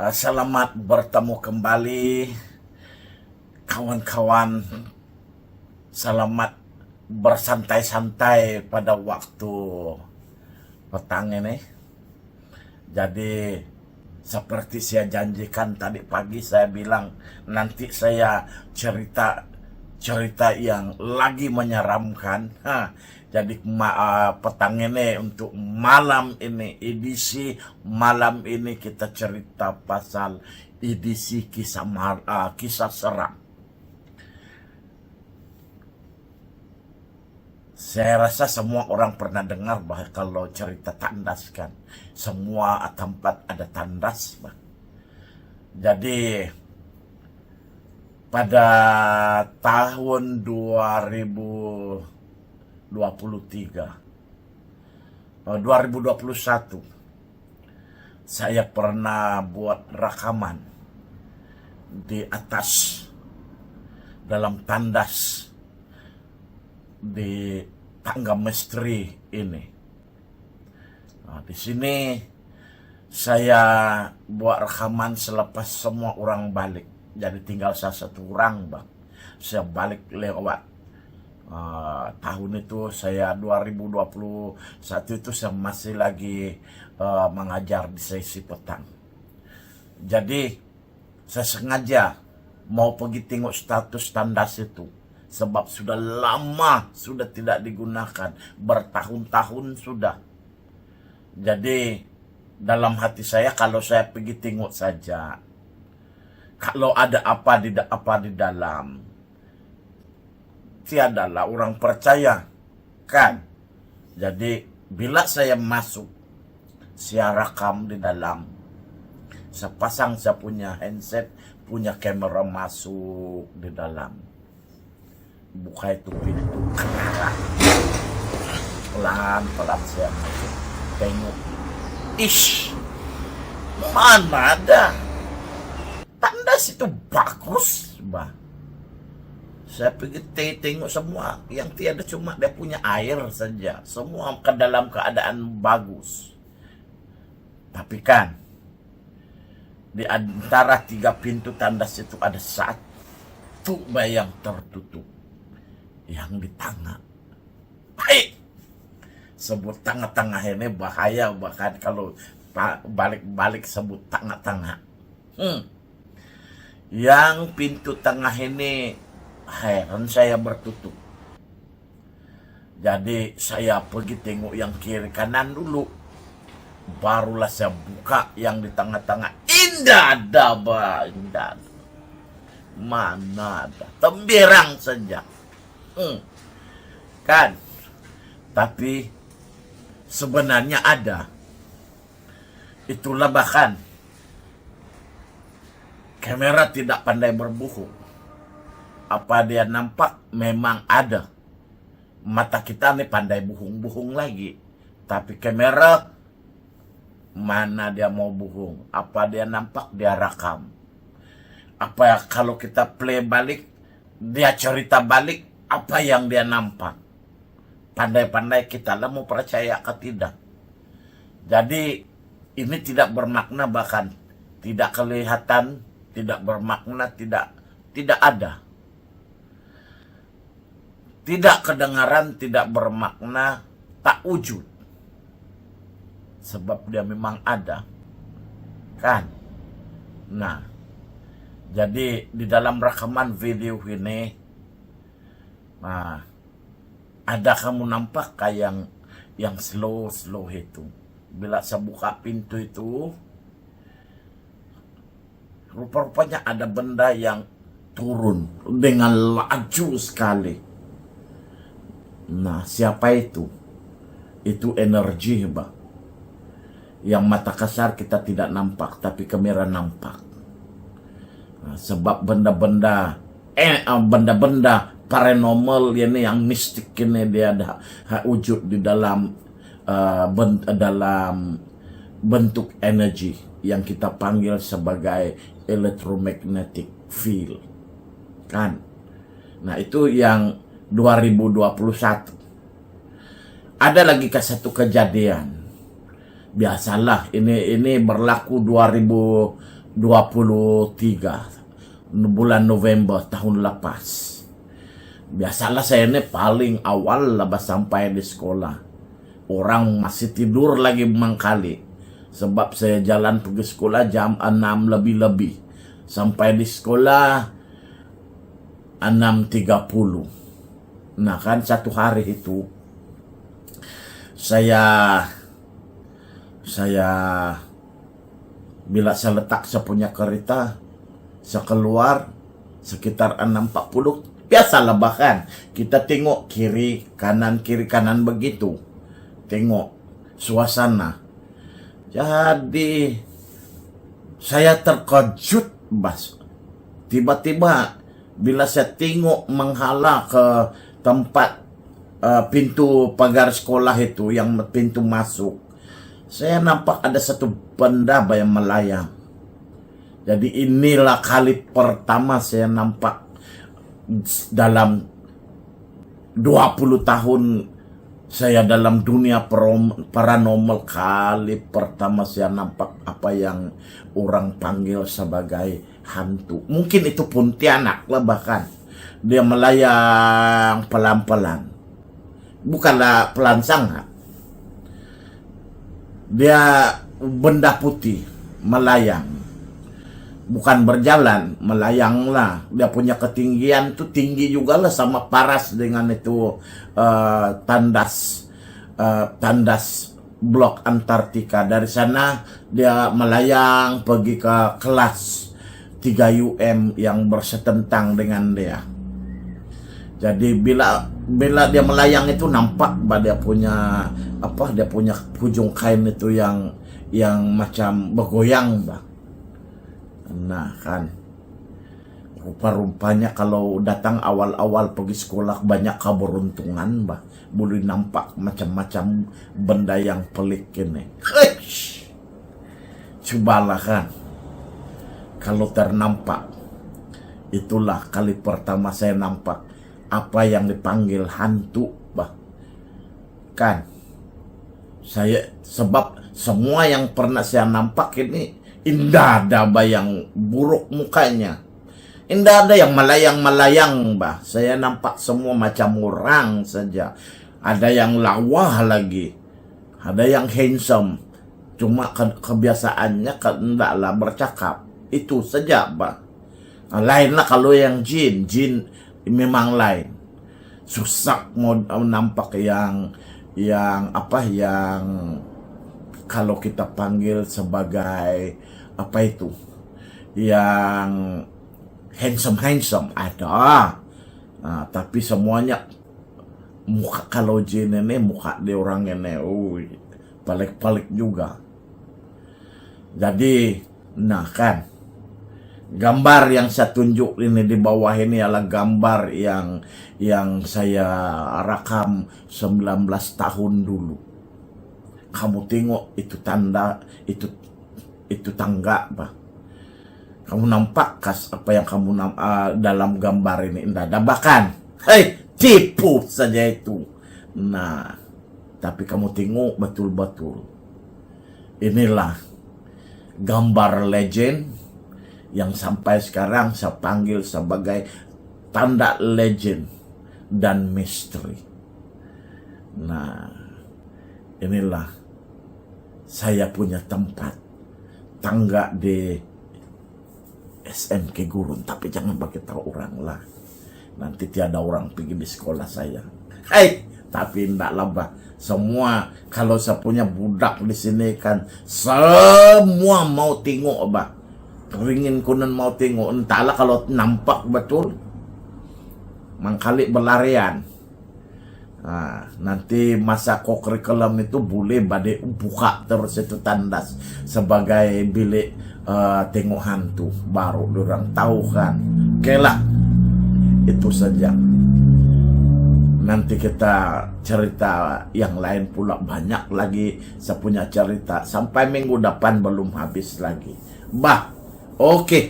Selamat bertemu kembali kawan-kawan. Selamat bersantai-santai pada waktu petang ini. Jadi seperti saya janjikan tadi pagi, saya bilang nanti saya cerita yang lagi menyeramkan. Jadi petang ini untuk malam ini, edisi malam ini kita cerita pasal edisi kisah seram. Saya rasa semua orang pernah dengar bahwa kalau cerita tandas kan, semua tempat ada tandas. Jadi pada tahun 2021 saya pernah buat rekaman di atas dalam tandas di tangga misteri ini. Di sini saya buat rekaman selepas semua orang balik. Jadi tinggal saya satu orang, Bang. Saya balik lewat tahun itu, saya 2021 itu saya masih lagi mengajar di sesi petang. Jadi saya sengaja mau pergi tengok status tandas itu, sebab sudah lama sudah tidak digunakan, bertahun-tahun sudah. Jadi dalam hati saya, kalau saya pergi tengok saja, kalau ada apa di dalam, tiadalah orang percaya kan. Jadi bila saya masuk, saya rekam di dalam, saya pasang saya punya handset, punya kamera, masuk di dalam, buka itu pintu, pelan-pelan saya masuk, tengok, ish, mana ada tandas itu bagus, Bah. Saya pergi tengok semua, yang tiada cuma dia punya air saja, semua ke dalam keadaan bagus. Tapi kan di antara 3 pintu tandas itu ada satu yang tertutup, yang di tengah. Baik, sebut tengah-tengah ini bahaya, bahkan kalau balik-balik sebut tengah-tengah. Yang pintu tengah ini heran saya bertutup. Jadi saya pergi tengok yang kiri kanan dulu, barulah saya buka yang di tengah-tengah. Indah ada, Bah, indah. Mana ada, temberang saja. Kan, tapi sebenarnya ada. Itulah bahkan kamera tidak pandai berbohong. Apa dia nampak memang ada. Mata kita nih pandai bohong-bohong lagi. Tapi kamera, mana dia mau bohong. Apa dia nampak, dia rekam. Apa ya, kalau kita play balik, dia cerita balik apa yang dia nampak. Pandai-pandai kita lah mau percaya atau tidak. Jadi ini tidak bermakna, bahkan tidak kelihatan, tidak bermakna, tidak ada. Tidak kedengaran, tidak bermakna, tak wujud. Sebab dia memang ada. Kan? Nah, jadi di dalam rekaman video ini, ada kamu nampak kayak yang slow itu. Bila saya buka pintu itu, rupa-rupanya ada benda yang turun dengan laju sekali. Nah, siapa itu? Itu energi, Bah. Yang mata kasar kita tidak nampak, tapi kamera nampak. Nah, sebab benda-benda paranormal ini, yang mistik ini, dia ada wujud di dalam bentuk energi yang kita panggil sebagai electromagnetic field. Kan? Nah, itu yang 2021. Ada lagi satu kejadian. Biasalah ini berlaku 2021 23 bulan November tahun lepas. Biasalah saya ini paling awal labas sampai di sekolah. Orang masih tidur lagi mangkali. Sebab saya jalan pergi sekolah jam 6 lebih-lebih. Sampai di sekolah 6.30. Nah kan satu hari itu saya bila saya letak saya punya kereta, saya keluar sekitar 6.40. Biasalah bahkan kita tengok kiri kanan begitu, tengok suasana. Jadi saya terkejut, Bas. Tiba-tiba bila saya tengok menghala ke tempat pintu pagar sekolah itu, yang pintu masuk, saya nampak ada satu benda yang melayang. Jadi inilah kali pertama saya nampak dalam 20 tahun saya dalam dunia paranormal, kali pertama saya nampak apa yang orang panggil sebagai hantu. Mungkin itu Pontianak lah bahkan. Dia melayang pelan-pelan. Bukanlah pelansang. Dia benda putih melayang. Bukan berjalan, melayang lah. Dia punya ketinggian tuh tinggi juga lah, sama paras dengan itu tandas blok Antartika. Dari sana dia melayang pergi ke kelas 3 UM yang bersetentang dengan dia. Jadi bila dia melayang itu nampak dia punya dia punya ujung kain itu yang macam bergoyang, bah. Nah kan, rupa-rupanya kalau datang awal-awal pergi sekolah banyak keberuntungan, bah. Boleh nampak macam-macam benda yang pelik ini. Cobalah kan, kalau ternampak. Itulah kali pertama saya nampak apa yang dipanggil hantu, bah. Kan saya, sebab semua yang pernah saya nampak ini indah ada yang buruk mukanya. Indah ada yang melayang-melayang, bah. Saya nampak semua macam orang saja. Ada yang lawa lagi. Ada yang handsome. Cuma kebiasaannya hendaklah bercakap. Itu saja, bah. Lainlah kalau yang jin memang lain. Susah mau nampak yang kalau kita panggil sebagai apa itu, yang handsome ada. Tapi semuanya muka, kalau jin ini muka di orang ini pelik-pelik juga. Jadi nah kan, gambar yang saya tunjuk ini di bawah ini adalah gambar yang saya rekam 19 tahun dulu. Kamu tengok itu tanda, itu tangga, bah. Kamu nampak apa yang kamu dalam gambar ini? Tidak ada, bahkan tipu saja itu. Nah, tapi kamu tengok betul-betul. Inilah gambar legend yang sampai sekarang saya panggil sebagai tanda legend dan misteri. Nah, inilah saya punya tempat tangga di SMK Gurun, tapi jangan bagi tahu orang lah. Nanti tiada orang pergi di sekolah saya. Tapi enggak lah, semua kalau saya punya budak di sini kan semua mau tengok, bah. Keringin kunan mau tengok, entahlah kalau nampak betul mangkali berlarian. Nanti masa kokurikulum itu boleh badai buka terus itu tandas sebagai bilik tengok hantu, baru orang tahu kan. Oke lah, itu saja. Nanti kita cerita yang lain pula, banyak lagi saya punya cerita sampai minggu depan belum habis lagi, bah. Oke.